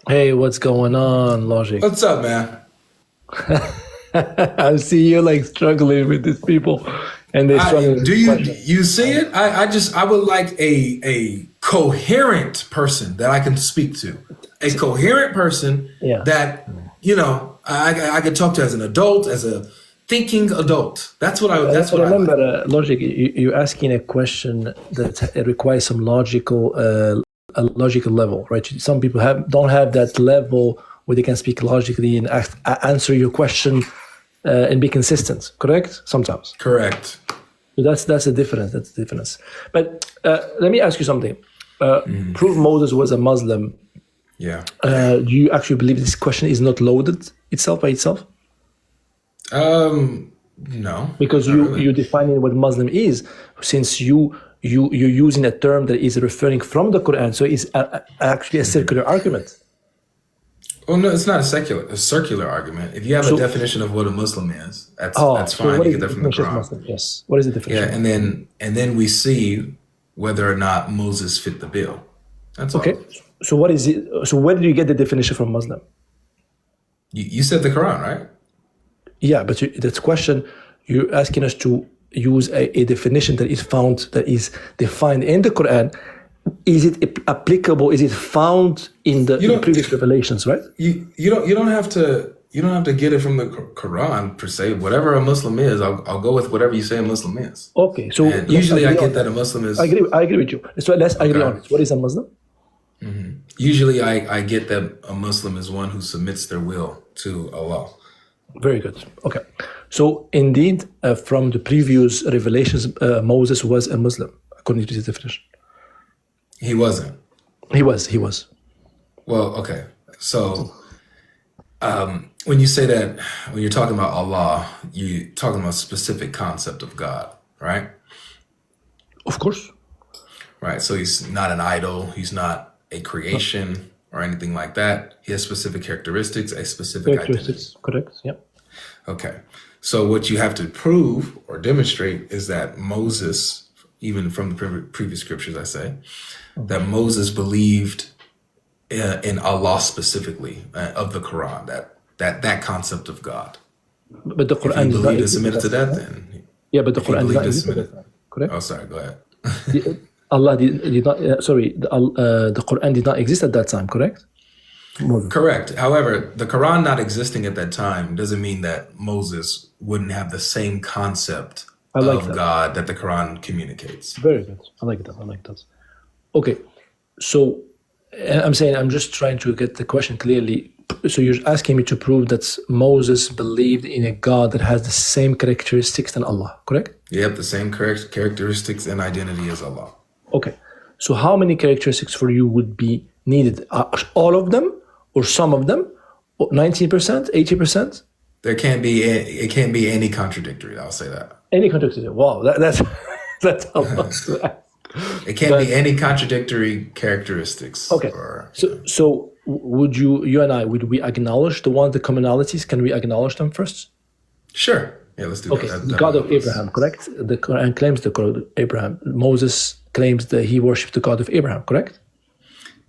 Hey, what's going on, Logic? What's up, man? I see you like struggling with these people, and they're I struggling with do the you question. you see it? I would like a coherent person that I can speak to, a coherent person Yeah, that I could talk to as an adult, as a thinking adult. That's what I remember, like. Logic. You're asking a question that requires some a logical level, right? Some people don't have that level where they can speak logically and answer your question and be consistent. Correct? Sometimes. Correct. So that's a difference. That's the difference. But let me ask you something. Prove Moses was a Muslim. Yeah. Do you actually believe this question is not loaded itself by itself? No, Because not really. you defining what Muslim is, since you're using a term that is referring from the Quran, so it's actually a circular argument. Well, no, it's not a circular argument. If you have a So, definition of what a Muslim is, that's so fine. what You is get the that from the definition of Quran. Muslim? Yes. What is the Yeah, definition of Muslim? and then we see whether or not Moses fit the bill. That's Okay. all. So what is it? So where do you get the definition from Muslim? You said the Quran, right? Yeah, but that's question. You're asking us to use a definition that is found, that is defined in the Quran. Is it applicable? Is it found in You the don't previous revelations? Right? you don't have to get it from the Quran per se. Whatever a Muslim is, I'll go with whatever you say a Muslim is. Okay. So And let's usually I agree get on that that. a Muslim I is agree. I agree with you. So let's agree okay. on it. What is a Muslim? Usually I get that a Muslim is one who submits their will to Allah. Very good. Okay. So indeed, from the previous revelations, Moses was a Muslim according to this definition. He wasn't. He was. He was. Well, okay. So when you say that, when you're talking about Allah, you're talking about a specific concept of God, right? Of course. Right. So he's not an idol. He's not a creation or anything like that. He has specific characteristics, a specific identity. Characteristics. Correct. Yeah. Okay. So what you have to prove or demonstrate is that Moses, even from the previous scriptures, I say, that Moses believed in Allah specifically of the Quran, that concept of God. But the If he Quran did not believed and exist at submitted that to time, that, right? then Yeah, but the if he Quran did believed not and exist at submitted, that time. Correct? oh, sorry, go ahead. Allah did not. Sorry, the Quran did not exist at that time. Correct? Moses. Correct. However, the Quran not existing at that time doesn't mean that Moses wouldn't have the same concept I like of that. God that the Quran communicates. Very good. I like that. I like that. Okay. So I'm saying I'm just trying to get the question clearly. So you're asking me to prove that Moses believed in a God that has the same characteristics than Allah, correct? Yep, the same characteristics and identity as Allah. Okay. So how many characteristics for you would be needed? All of them or some of them? 19%, 80%? It can't be any contradictory. I'll say that. Any contradiction? Wow, that's a lot to ask. It can't But be any contradictory characteristics okay. or So would you and I, would we acknowledge the commonalities? Can we acknowledge them first? sure. Yeah, let's do Okay, that. the God Definitely of help us. Abraham, correct? The Quran claims the God of Abraham. Moses claims that he worshipped the God of Abraham, correct?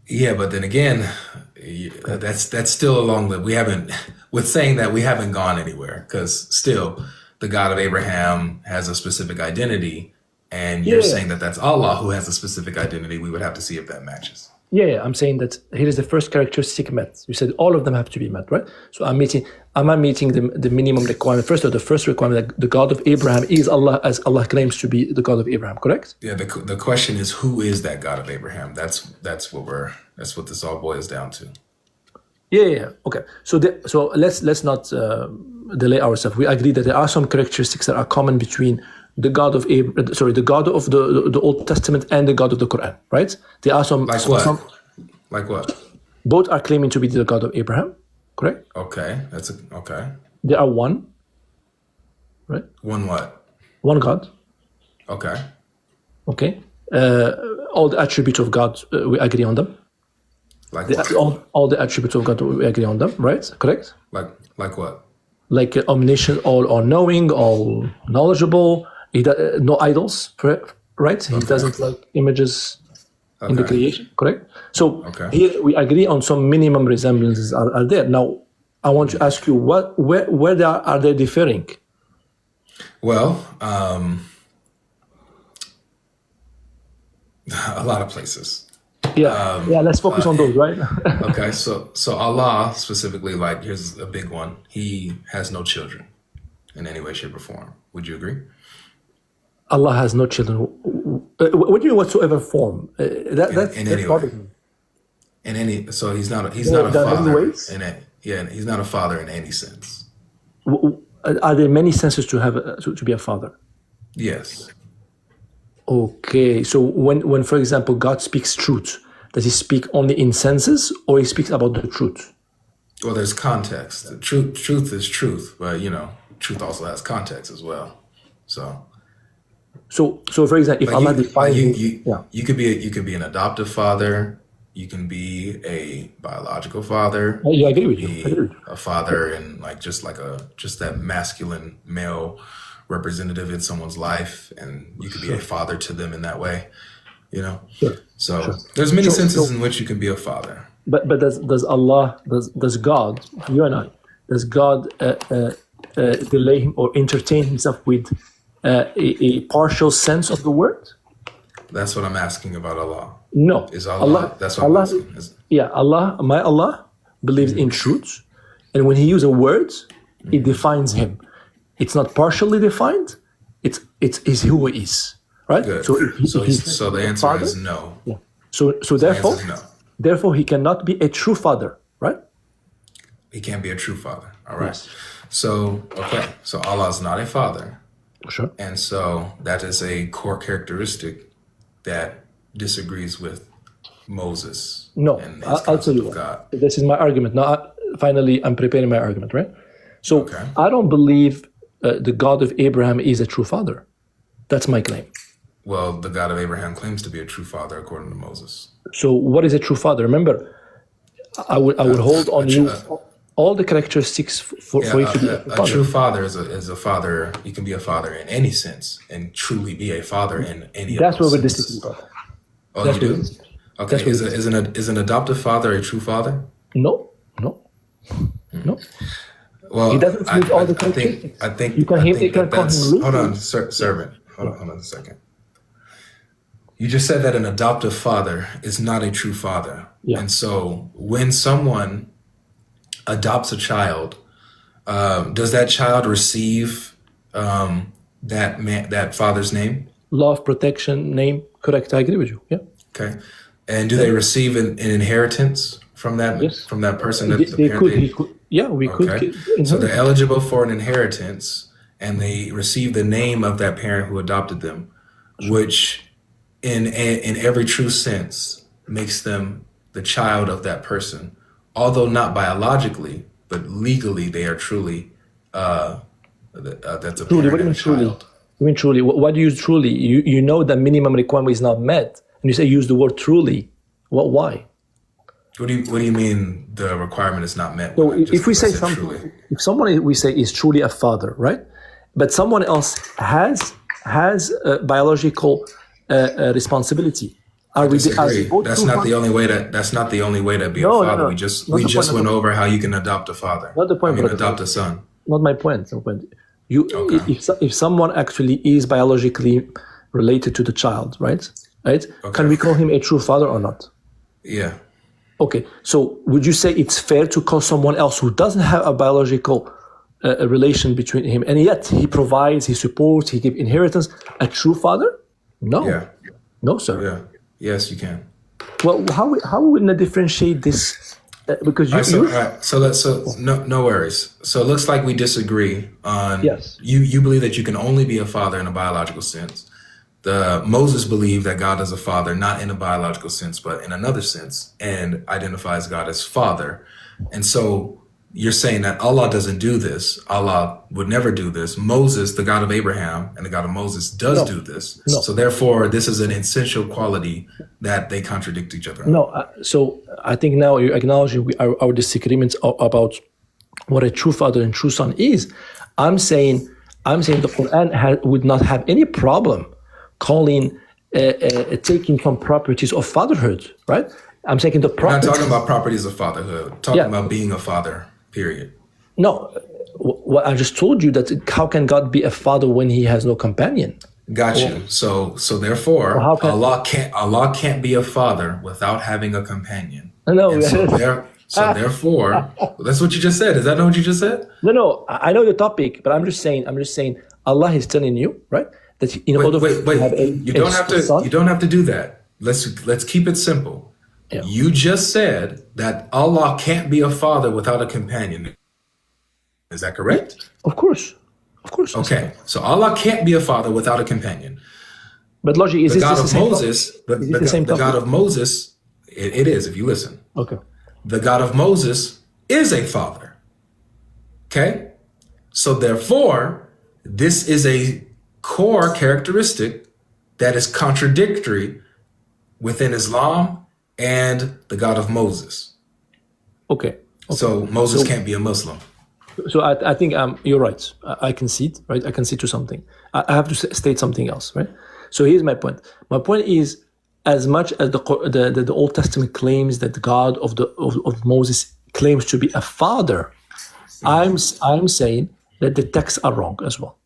Yeah, but then again, that's still along the we haven't with saying that we haven't gone anywhere because still the God of Abraham has a specific identity, and Yeah, you're yeah, saying that that's Allah who has a specific identity. We would have to see if that matches. yeah. I'm saying that here is the first characteristic met. You said all of them have to be met, right? So am I meeting the minimum requirement first, or the first requirement that the God of Abraham is Allah, as Allah claims to be the God of Abraham, correct? Yeah, the question is who is that God of Abraham? That's what this all boils down to. Yeah. Okay. So let's not delay ourselves. We agree that there are some characteristics that are common between the God of the God of the Old Testament and the God of the Quran, right? There are Like what? some Like what? both are claiming to be the God of Abraham, correct? Okay, okay. They are one, right? One what? One God, Okay. okay? All the attributes of God, we agree on them. Like what? All the attributes of God, we agree on them, right? Correct? Like what? Like omniscient, all knowing, all knowledgeable. No idols, right? He Okay. doesn't like images. in the Okay. creation, correct? So Okay. here we agree on some minimum resemblances are there. Now, I want to ask you, where are they differing? Well, a lot of places. Yeah, let's focus on those, right? Okay, so Allah specifically, like, here's a big one. He has no children in any way, shape, or form. Would you agree? Allah has no children. What do you mean whatsoever form? That's In any part way. of him. In any, so he's not a There are many father ways. he's not a father in any sense. Are there many senses to have to be a father? Yes. Okay, so when for example God speaks truth, does he speak only in senses or he speaks about the truth? Well, there's context. The truth is truth, but truth also has context as well. So for example, if Allah defines you could be an adoptive father. You can be a biological father. I agree with You you. can be a father and just that masculine male representative in someone's life, and you could be a father to them in that way. So there's many senses in which you can be a father. But does Allah, does God, you and I, does God delay him or entertain himself with a partial sense of the word? That's what I'm asking about Allah. No. Is Allah, that's what I'm asking. My Allah believes in truth, and when he uses a word, it defines him. It's not partially defined. It's who he is, right? Good. So the answer is no. Yeah. So therefore, The answer is no. therefore he cannot be a true father, right? He can't be a true father. All right. Yes. So Allah is not a father. Sure. And so that is a core characteristic that disagrees with Moses. No, and his I'll tell you concept of God. what. This is my argument. Now, finally, I'm preparing my argument, right? So Okay. I don't believe the God of Abraham is a true father. That's my claim. Well, the God of Abraham claims to be a true father according to Moses. So what is a true father? Remember, I would hold on you all the characteristics for you to be a true A father. true father is a father. You can be a father in any sense and truly be a father in any That's of where those we're senses. distinct. Oh, That's you where do? we're Okay. That's where Is an adoptive father a true father? No. Well, He doesn't meet all the characteristics. I think You can call him that's. Hold on, legal. servant. Hold on a second. You just said that an adoptive father is not a true father. Yeah. And so when someone adopts a child, does that child receive that father's name? Law of protection, name, correct. I agree with you. Yeah. Okay. And do they receive an inheritance from that Yes. from that person? That They could. He could. Yeah, we could. Okay. So they're eligible for an inheritance, and they receive the name of that parent who adopted them, which in every true sense makes them the child of that person, although not biologically, but legally they are truly that's a Truly, parent what do you and mean a truly? child. You mean truly? What do you use truly? You know that minimum requirement is not met, and you say use the word truly. Why? What do you mean the requirement is not met? So Just if we because I say said something, truly? if someone we say is truly a father, right? But someone else has a biological responsibility. Are we Disagree. both That's true not the fathers? only way that's not the only way to be a No, father. no. We just Not the point, not went the over how you can adopt a father. Not the point, brother. Adopt a son. Not my point. No point. You, Okay. if someone actually is biologically related to the child, right? Can we call him a true father or not? Yeah. Okay. So would you say it's fair to call someone else who doesn't have a biological relation between him, and yet he provides, he supports, he gives inheritance, a true father? No. Yeah. No, sir. Yeah. Yes, you can. Well, how would we differentiate this? Because No worries. So it looks like we disagree on. Yes. You believe that you can only be a father in a biological sense. Moses believed that God is a father, not in a biological sense, but in another sense, and identifies God as father. And so you're saying that Allah doesn't do this. Allah would never do this. Moses, the God of Abraham and the God of Moses, does do this. No. So therefore, this is an essential quality that they contradict each other. No, so I think now you're acknowledging our disagreements about what a true father and true son is. I'm saying the Quran would not have any problem calling taking some properties of fatherhood, right? I'm taking the We're not properties. talking about properties of fatherhood. We're talking about being a father, period. No, what I just told you that how can God be a father when he has no companion? Got you. So therefore, how can- Allah can't be a father without having a companion. No, And so therefore, that's what you just said. Is that not what you just said? no. I know the topic, but I'm just saying. Allah is telling you, right, that in order Wait. to have You don't have to. son, You don't have to do that. Let's keep it simple. Yeah. You just said that Allah can't be a father without a companion. Is that correct? Of course. Okay. So Allah can't be a father without a companion. But logic is The this God the of same Moses, topic? Is it the same the God topic? of Moses, it is, if you listen. Okay. The God of Moses is a father. Okay? So therefore, this is a core characteristic that is contradictory within Islam and the God of Moses. Okay. So Moses can't be a Muslim. So I think you're right. I concede, right? I concede to something. I have to state something else, right? So here's my point. My point is, as much as the Old Testament claims that the God of Moses claims to be a father, I'm saying that the texts are wrong as well.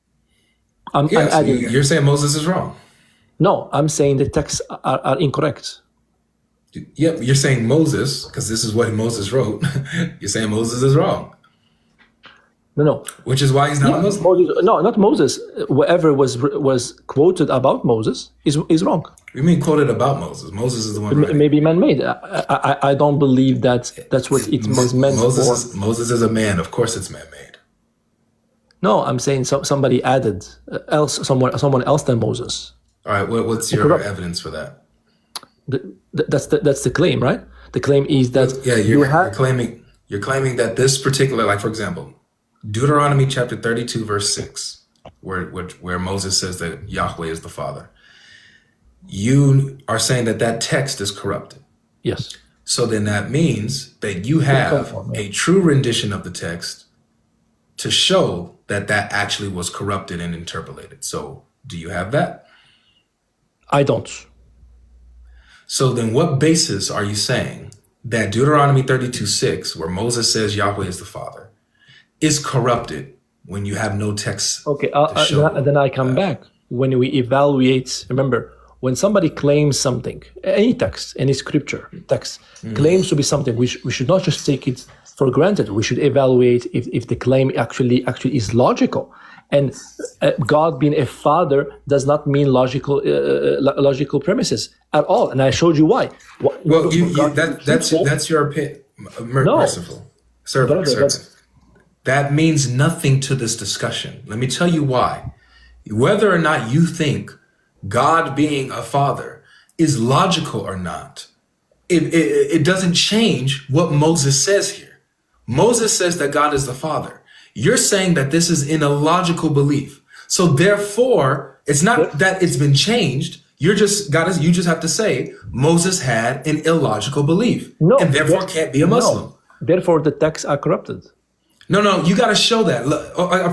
I'm adding. You're saying Moses is wrong. No, I'm saying the texts are incorrect. Yep, you're saying Moses, because this is what Moses wrote. You're saying Moses is wrong. No. Which is why he's not a Muslim. Moses, no, not Moses. Whatever was quoted about Moses is wrong. You mean quoted about Moses? Moses is the one writing. Maybe man-made. I don't believe that's what it was meant for. Moses is a man. Of course, it's man-made. No, I'm saying somebody added someone else than Moses. All right. What's your evidence for that? That's the claim, right? The claim is that you're claiming that this particular, like for example, Deuteronomy chapter 32 verse 6, where Moses says that Yahweh is the Father. You are saying that text is corrupted. Yes. So then that means that you have a true rendition of the text to show that actually was corrupted and interpolated. So do you have that? I don't. So then what basis are you saying that Deuteronomy 32:6, where Moses says Yahweh is the Father, is corrupted when you have no text? Okay, then I come back. When we evaluate, remember, when somebody claims something, any text, any scripture text, claims to be something, we should not just take it for granted. We should evaluate if the claim actually is logical. And God being a father does not mean logical premises at all. And I showed you why. Well, that's your opinion. Merciful. Servant. That means nothing to this discussion. Let me tell you why. Whether or not you think God being a father is logical or not, it doesn't change what Moses says here. Moses says that God is the Father. You're saying that this is an illogical belief. So therefore, it's not that it's been changed. You just have to say Moses had an illogical belief, and therefore can't be a Muslim. No. Therefore, the texts are corrupted. No, you got to show that.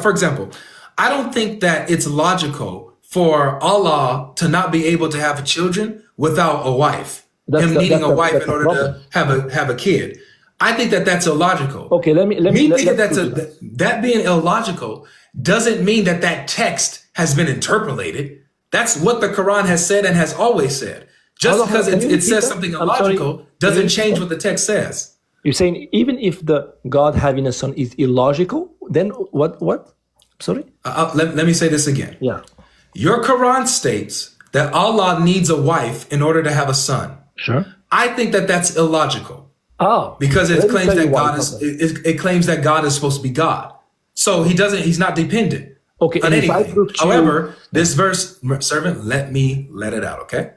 For example, I don't think that it's logical for Allah to not be able to have children without a wife. Him needing a wife in order to have a kid. I think that that's illogical. Okay, let me think that being illogical doesn't mean that text has been interpolated. That's what the Quran has said and has always said. Just because it says something illogical doesn't change what the text says. You're saying even if the God having a son is illogical, then what? Sorry? Let me say this again. Yeah. Your Quran states that Allah needs a wife in order to have a son. Sure. I think that that's illogical. Oh, because it claims that it claims that God is supposed to be God. So he's not dependent on anything. However, this verse, servant, let it out, okay?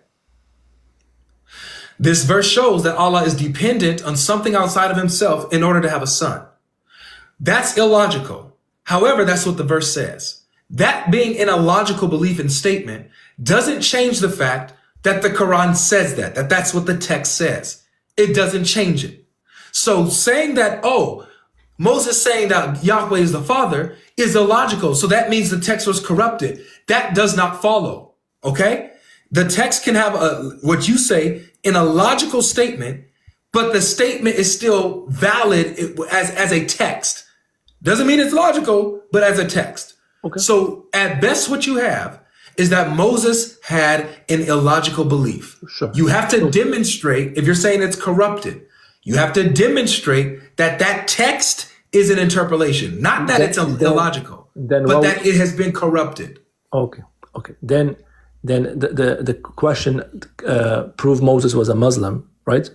This verse shows that Allah is dependent on something outside of himself in order to have a son. That's illogical. However, that's what the verse says. That being an illogical belief and statement doesn't change the fact that the Quran says that's what the text says. It doesn't change it. So saying that, Moses saying that Yahweh is the Father is illogical. So that means the text was corrupted. That does not follow. Okay? The text can have what you say in a logical statement, but the statement is still valid as a text. Doesn't mean it's logical, but as a text. Okay. So at best, what you have is that Moses had an illogical belief. Sure. You have to demonstrate, if you're saying it's corrupted, you have to demonstrate that that text is an interpolation, not that it's illogical, but that it has been corrupted. Okay. Then the question, prove Moses was a Muslim, right?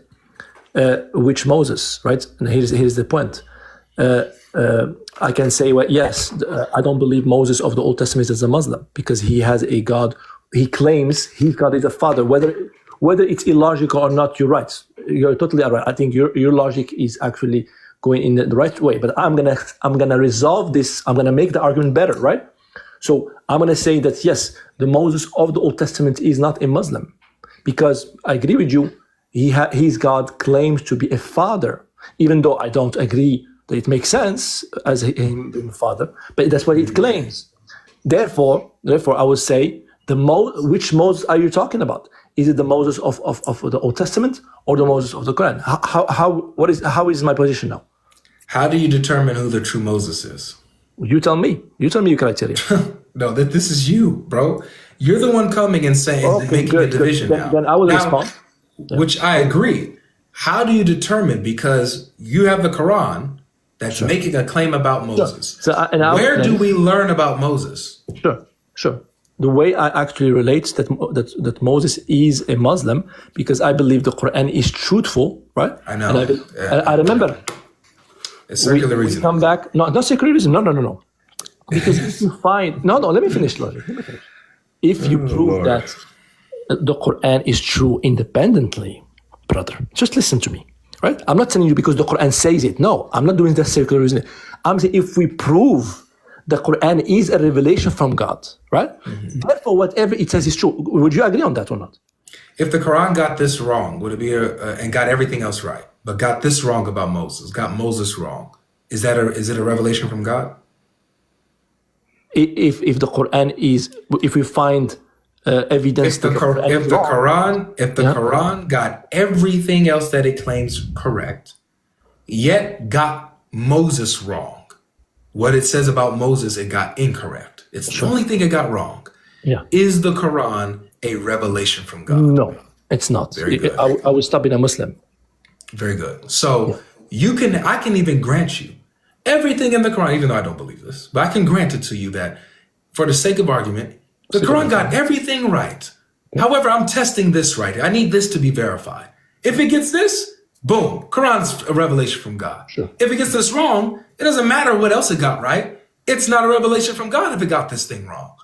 Which Moses, right? And here's the point. I can say, well, yes, I don't believe Moses of the Old Testament is a Muslim because he has a God. He claims his God is a father. Whether it's illogical or not, you're right. You're totally right. I think your logic is actually going in the right way. But I'm gonna resolve this. I'm gonna make the argument better, right? So I'm gonna say that yes, the Moses of the Old Testament is not a Muslim because I agree with you. His God claims to be a father, even though I don't agree that it makes sense as him being father, but that's what it claims. Therefore, I would say which Moses are you talking about? Is it the Moses of the Old Testament or the Moses of the Quran? How is my position now? How do you determine who the true Moses is? You tell me. You tell me your criteria. No, this is you, bro. You're the one coming and saying, making a division now. Then I will respond. Yeah. Which I agree. How do you determine? Because you have the Quran that's making a claim about Moses. Sure. Where do we learn about Moses? Sure. The way I actually relate that Moses is a Muslim, because I believe the Quran is truthful, right? I know. I remember. It's circular reason. Come back. No, not circular reason. No. Because if you find let me finish, logic. If you prove that the Quran is true independently, brother, just listen to me. Right? I'm not telling you because the Quran says it. No, I'm not doing that circular reasoning. I'm saying if we prove the Quran is a revelation from God, right? Mm-hmm. Therefore, whatever it says is true. Would you agree on that or not? If the Quran got this wrong, would it be and got everything else right, but got this wrong about Moses, got Moses wrong? Is it a revelation from God? If the Quran is, if we find evidence, if the Quran got everything else that it claims correct, yet got Moses wrong, what it says about Moses, it got incorrect. It's the only thing it got wrong. Yeah. Is the Quran a revelation from God? No, it's not. Very good. I will stop being a Muslim. Very good. So I can even grant you everything in the Quran, even though I don't believe this, but I can grant it to you that for the sake of argument, the Quran got everything right. However, I'm testing this right. I need this to be verified. If it gets this, boom, Quran's a revelation from God. Sure. If it gets this wrong, it doesn't matter what else it got right. It's not a revelation from God if it got this thing wrong.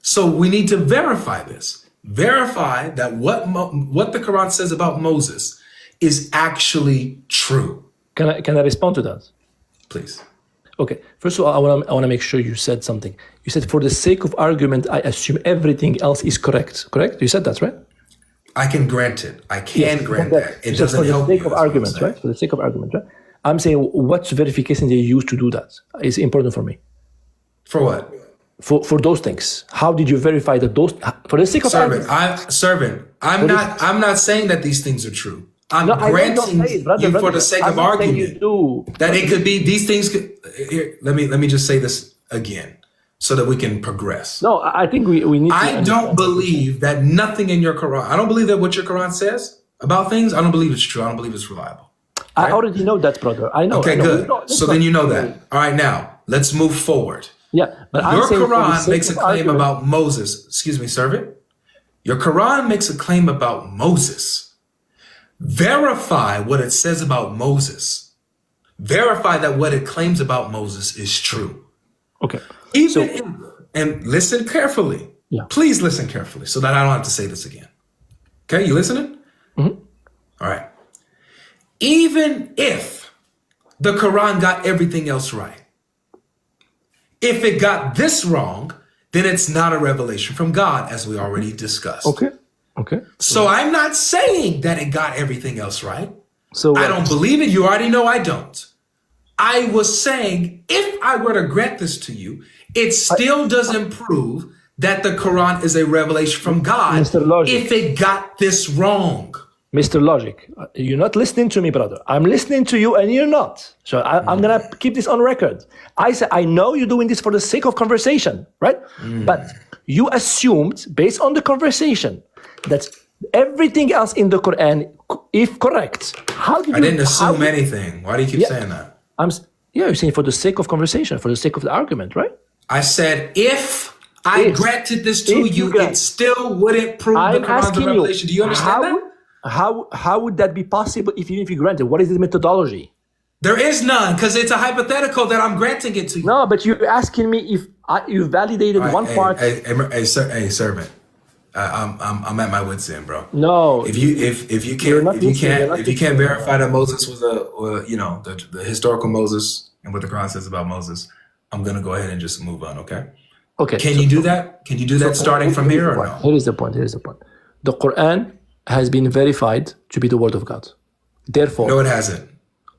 So we need to verify this. Verify that what the Quran says about Moses is actually true. Can I respond to that? Please. Okay. First of all, I want to make sure you said something. You said, for the sake of argument, I assume everything else is correct. Correct? You said that, right? I can grant it. I can grant that. It doesn't help for the sake of argument, right? For the sake of argument, right? I'm saying, what verification they use to do that is important for me. For what? For those things. How did you verify that those? For the sake of argument. I'm not saying that these things are true. I'm granting you for the sake of argument that it could be these things. Here, let me just say this again so that we can progress. No, I think we need to I don't believe that nothing in your Quran, I don't believe that what your Quran says about things, I don't believe it's true. I don't believe it's reliable. Right? I already know that, brother. I know. Okay, good. So then you know that. All right, now let's move forward. Yeah, but your Quran makes a claim about Moses. Excuse me, servant. Your Quran makes a claim about Moses. Verify what it says about Moses. Verify that what it claims about Moses is true. Okay. And listen carefully. Yeah. Please listen carefully so that I don't have to say this again. Okay, you listening? Mm-hmm. All right. Even if the Quran got everything else right, if it got this wrong, then it's not a revelation from God, as we already discussed. Okay. So I'm not saying that it got everything else right. So I don't believe it. You already know I don't. I was saying, if I were to grant this to you, it still doesn't prove that the Quran is a revelation from God Mr. Logic. if it got this wrong? Mr. Logic, you're not listening to me, brother. I'm listening to you and you're not. So I'm going to keep this on record. I say, I know you're doing this for the sake of conversation, right? But you assumed, based on the conversation, that everything else in the Quran, if correct, how did you... I didn't assume anything. Why do you keep saying that? You're saying for the sake of conversation, for the sake of the argument, right? I said, if I granted this to you, it still wouldn't prove the Quran's a revelation. Do you understand that? How would that be possible even if you grant it? What is the methodology? There is none, because it's a hypothetical that I'm granting it to you. No, but you're asking me if you validated one part. Hey, servant. I'm at my wits' end, bro. No, if you can't verify that Moses was the historical Moses and what the Quran says about Moses, I'm gonna go ahead and just move on. Okay. Okay. Can you do that? Can you do that starting from here or no? Here is the point. The Quran has been verified to be the word of God. Therefore, no, it hasn't.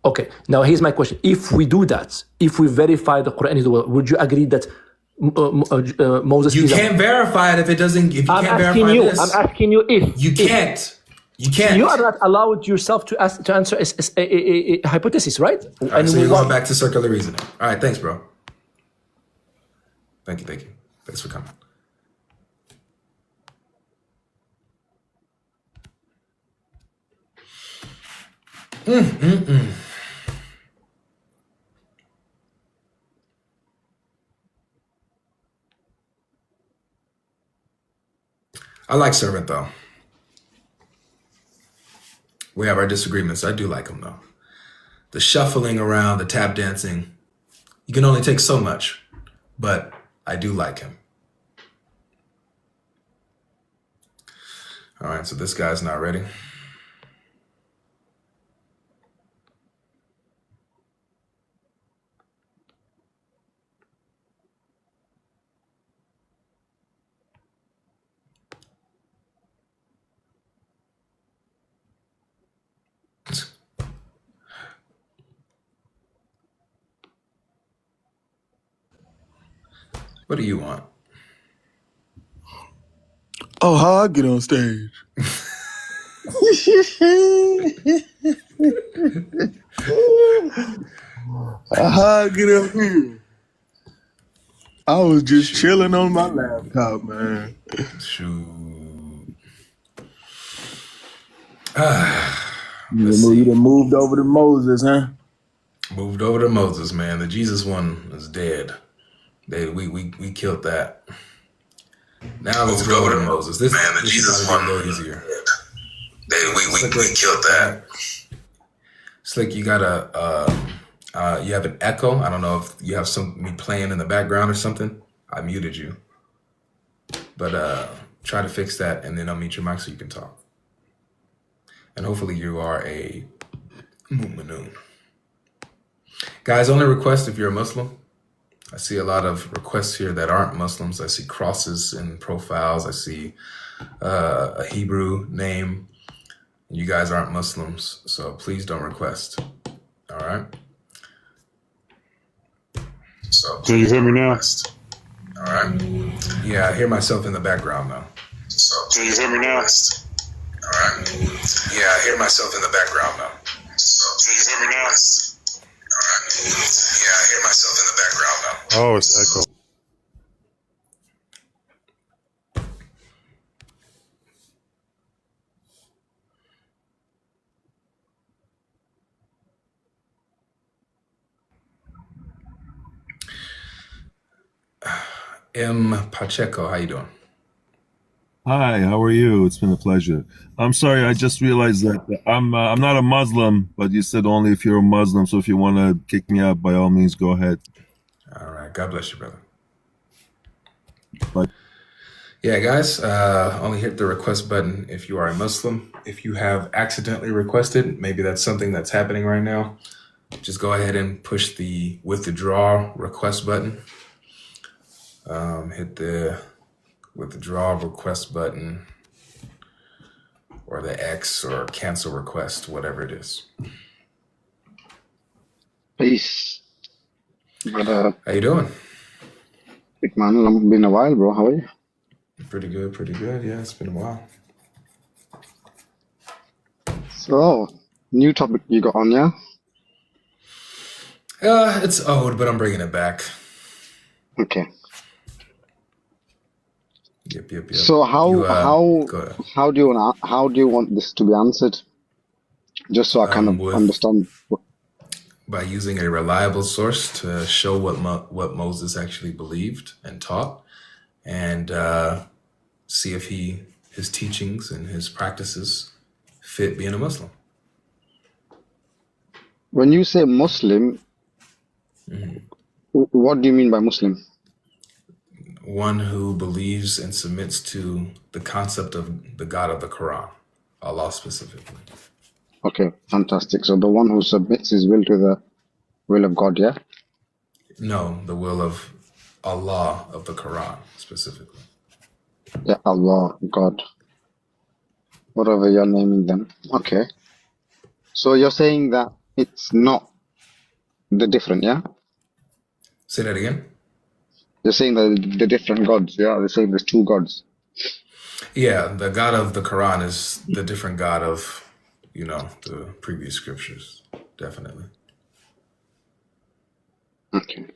Okay. Now here's my question: if we do that, if we verify the Quran is the word, would you agree that Moses? You can't verify it if it doesn't. If you can't verify this, I'm asking you if you can't. You can't. You are not allowed yourself to answer a hypothesis, right? All right, so you're going back to circular reasoning. All right, thanks, bro. Thank you. Thanks for coming. I like servant though. We have our disagreements. I do like him though. The shuffling around, the tap dancing, you can only take so much, but I do like him. All right, so this guy's not ready. What do you want? Oh, how I get on stage? How I get up here? I was just chilling on my laptop, man. Shoot. You done moved over to Moses, huh? Moved over to Moses, man. The Jesus one is dead. We killed that. Now let's go over to Moses. This man, the Jesus one a little easier. We killed that. Slick, you got you have an echo. I don't know if you have me playing in the background or something. I muted you, but try to fix that and then unmute your mic so you can talk. And hopefully you are a mu'minun. Guys, only request if you're a Muslim. I see a lot of requests here that aren't Muslims. I see crosses in profiles. I see a Hebrew name. You guys aren't Muslims, so please don't request. All right? So can you hear me now? All right. Yeah, I hear myself in the background now. So can you hear me now? All right. Yeah, I hear myself in the background now. So can you hear me now? All right. Yeah, I hear myself in the background now. Oh, it's echo. M. Pacheco, how you doing? Hi, how are you? It's been a pleasure. I'm sorry, I just realized that I'm not a Muslim, but you said only if you're a Muslim. So if you want to kick me out, by all means, go ahead. All right. God bless you, brother. Bye. Yeah, guys, only hit the request button if you are a Muslim. If you have accidentally requested, maybe that's something that's happening right now, just go ahead and push the withdraw request button. Hit the withdraw request button or the X or cancel request, whatever it is. Peace, brother. How you doing? Big man, been a while, bro. How are you? Pretty good, pretty good. Yeah, it's been a while. So, new topic you got on, yeah? It's old, but I'm bringing it back. Okay. Yep. So You go ahead. how do you want this to be answered? Just so I kind of With understand. by using a reliable source to show what Moses actually believed and taught, and see if his teachings and his practices fit being a Muslim. When you say Muslim, what do you mean by Muslim? One who believes and submits to the concept of the God of the Quran, Allah specifically. Okay, fantastic. So the one who submits his will to the will of God, yeah? No, the will of Allah of the Quran specifically. Yeah, Allah, God, whatever you're naming them. Okay. So you're saying that it's not the different, yeah? Say that again. You're saying that the different gods, yeah? You're saying there's two gods. Yeah, the God of the Quran is the different God of, the previous scriptures. Definitely. Okay.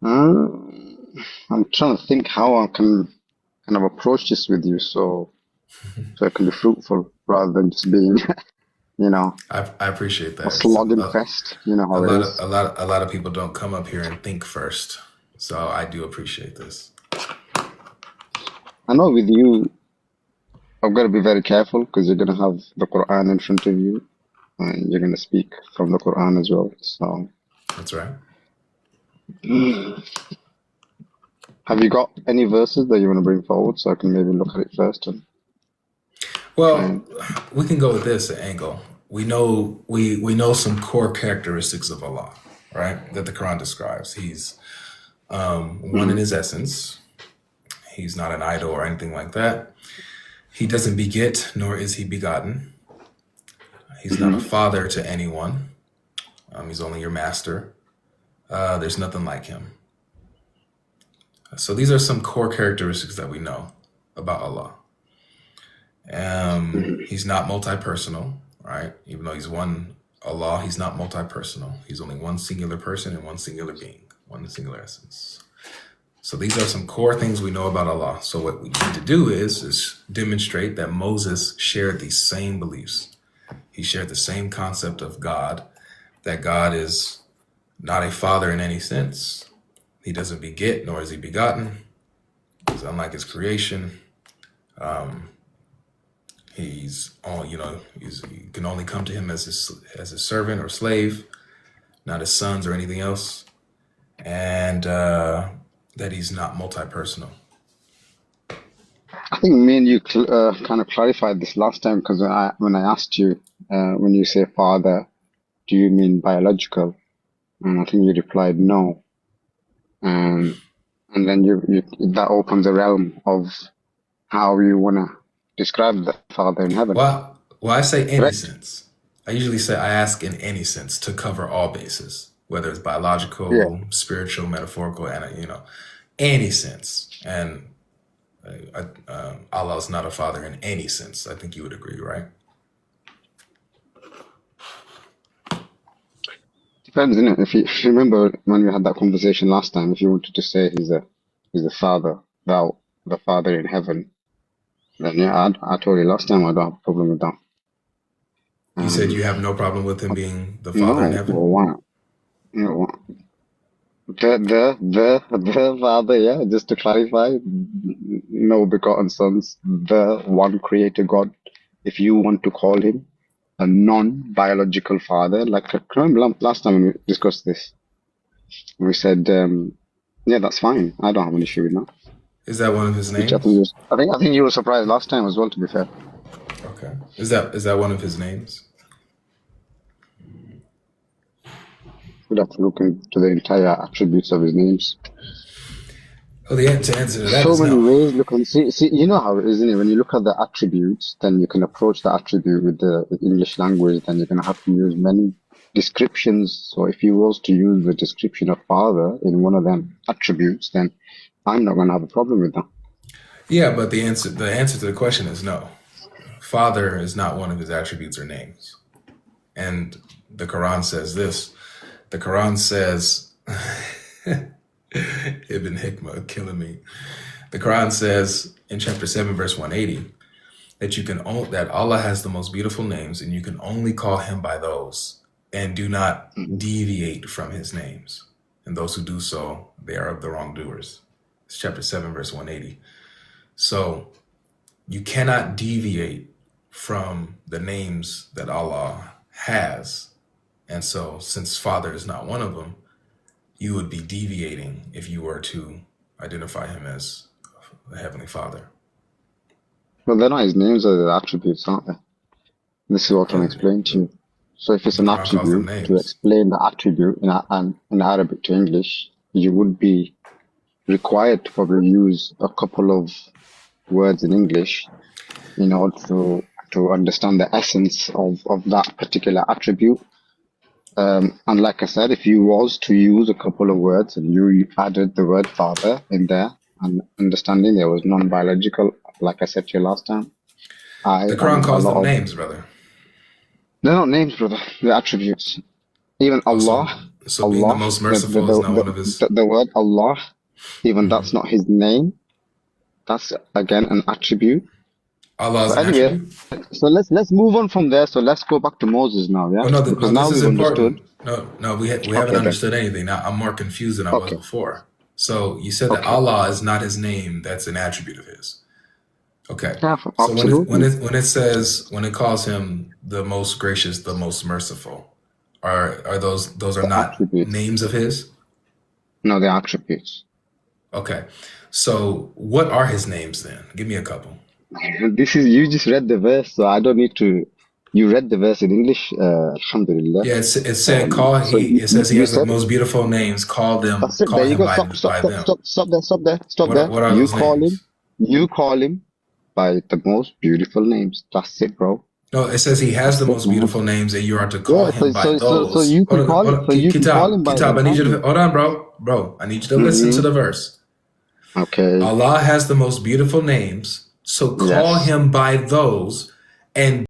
I'm trying to think how I can kind of approach this with you so it can be fruitful rather than just being, I appreciate a that. slogging fest. You know how it is. A lot of people don't come up here and think first. So I do appreciate this. I know with you, I've got to be very careful because you're going to have the Quran in front of you and you're going to speak from the Quran as well. So, That's right. have you got any verses that you want to bring forward so I can maybe look at it first? Well, we can go with this angle. We know some core characteristics of Allah, right? That the Quran describes. He's one in his essence. He's not an idol or anything like that. He doesn't beget, nor is he begotten. He's not a father to anyone. He's only your master. There's nothing like him. So these are some core characteristics that we know about Allah. He's not multi-personal, right? Even though he's one Allah, he's not multi-personal. He's only one singular person and one singular being, one singular essence. So these are some core things we know about Allah. So what we need to do is demonstrate that Moses shared these same beliefs. He shared the same concept of God, that God is not a father in any sense. He doesn't beget, nor is he begotten. He's unlike his creation. He's all, you can only come to him as a servant or slave, not as sons or anything else. And that he's not multi-personal. I think me and you kind of clarified this last time because when I asked you, when you say father, do you mean biological? And I think you replied no. And then you that opens a realm of how you want to describe the Father in heaven. Well, I say any Correct? sense. I usually say I ask in any sense to cover all bases, whether it's biological, Yeah. spiritual, metaphorical, and any sense. And Allah is not a father in any sense. I think you would agree, right? Depends, innit? If you remember when we had that conversation last time, if you wanted to say he's a father, the Father in heaven, then yeah, I told you last time I don't have a problem with that. You said you have no problem with him being the father in No, heaven? well, why? No, the Father, yeah, just to clarify, no begotten sons, the one creator God, if you want to call him a non-biological father, like remember last time when we discussed this, we said, yeah, that's fine. I don't have an issue with that. Is that one of his Which I names? think you were surprised last time as well, to be fair. Okay. Is that one of his names? We'd have to look into the entire attributes of his names. Well, the answer to that So is many no. ways. Look and see, you know how it is, isn't it? When you look at the attributes, then you can approach the attribute with the English language, then you're going to have to use many descriptions. So if you was to use the description of father in one of them attributes, then I'm not going to have a problem with that. Yeah, but the answer to the question is no. Father is not one of his attributes or names. And the Quran says this. The Quran says, Ibn Hikmah killing me. The Quran says in chapter 7, verse 180, that Allah has the most beautiful names, and you can only call him by those, and do not deviate from his names. And those who do so, they are of the wrongdoers. It's chapter 7, verse 180. So you cannot deviate from the names that Allah has. And so since Father is not one of them, you would be deviating if you were to identify him as the Heavenly Father. Well, they're not his names, or the attributes, aren't they? This is what I'm explaining to you. So if it's an Quran calls them attribute, to names. explain the attribute in Arabic to English, you would be required to probably use a couple of words in English in order to understand the essence of that particular attribute. And like I said, if you was to use a couple of words and you added the word father in there, and understanding there was non-biological, like I said to you last time, The Quran calls them names, brother. they're not names, brother. They're attributes. Even Allah, So being the most merciful is not one of his. the word Allah, even that's not his name. That's again an attribute. Allah is But an anyway, attribute. so let's move on from there. So let's go back to Moses now, yeah? Oh no, Because no, now this is we've important. understood. No, we haven't Okay, then. understood anything. Now I'm more confused than I was Okay, before. So you said that okay. Allah is not his name; that's an attribute of his. Okay. Yeah, So absolutely. when it calls him the most gracious, the most merciful, are those are The not attributes. names of his? No, the attributes. Okay. So what are his names then? Give me a couple. This is, you just read the verse, so I don't need to. You read the verse in English, Alhamdulillah. Yeah, it said call. So It says he you has the said, most beautiful names. that's it. Call There you him go. Stop, stop, by stop, them. stop, stop there. What are those names? You call him by the most beautiful names. That's it, bro. No, it says he has the That's it, most man. beautiful names, and you are to call Yeah, him by so those. you can call Hold it, on, so you can call him by Kitab. them, I need you can't to you? hold on, bro. I need you to listen to Mm-hmm. the verse. Okay. Allah has the most beautiful names, so call Yes. him by those, and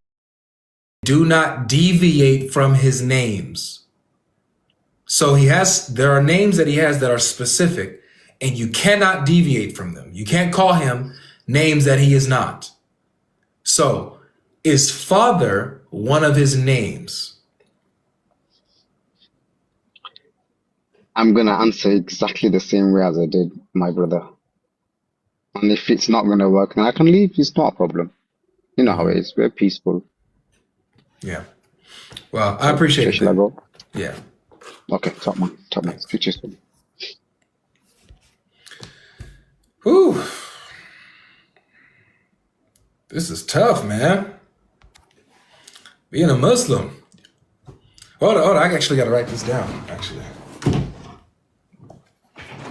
do not deviate from his names. So there are names that he has that are specific, and you cannot deviate from them. You can't call him names that he is not. So is Father one of his names? I'm gonna answer exactly the same way as I did, my brother. And if it's not gonna work, then I can leave. It's not a problem. You know how it is. We're peaceful. Yeah. Well, I So, appreciate it shall I then. go? Yeah. Okay, top man. Thanks. Speak to you soon. Whew. This is tough, man. Being a Muslim. Hold on. I actually got to write this down, actually.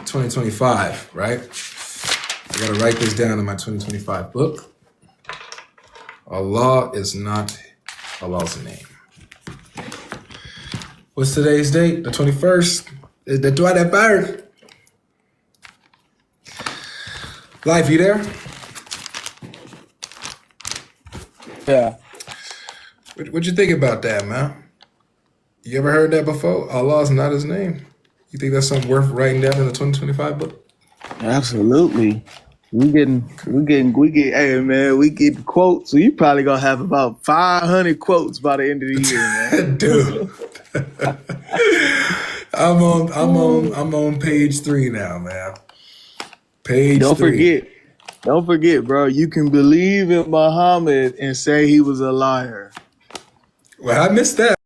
2025, right? I got to write this down in my 2025 book. Allah is not Allah's name. What's today's date? The 21st? Is the 23rd? Life, you there? Yeah. What you think about that, man? You ever heard that before? Allah is not his name. You think that's something worth writing down in the 2025 book? Absolutely. Hey man, we get quotes. So you probably gonna have about 500 quotes by the end of the year, man. Dude. I'm on page 3 now, man. Page Don't 3. forget, bro. You can believe in Muhammad and say he was a liar. Well, I missed that.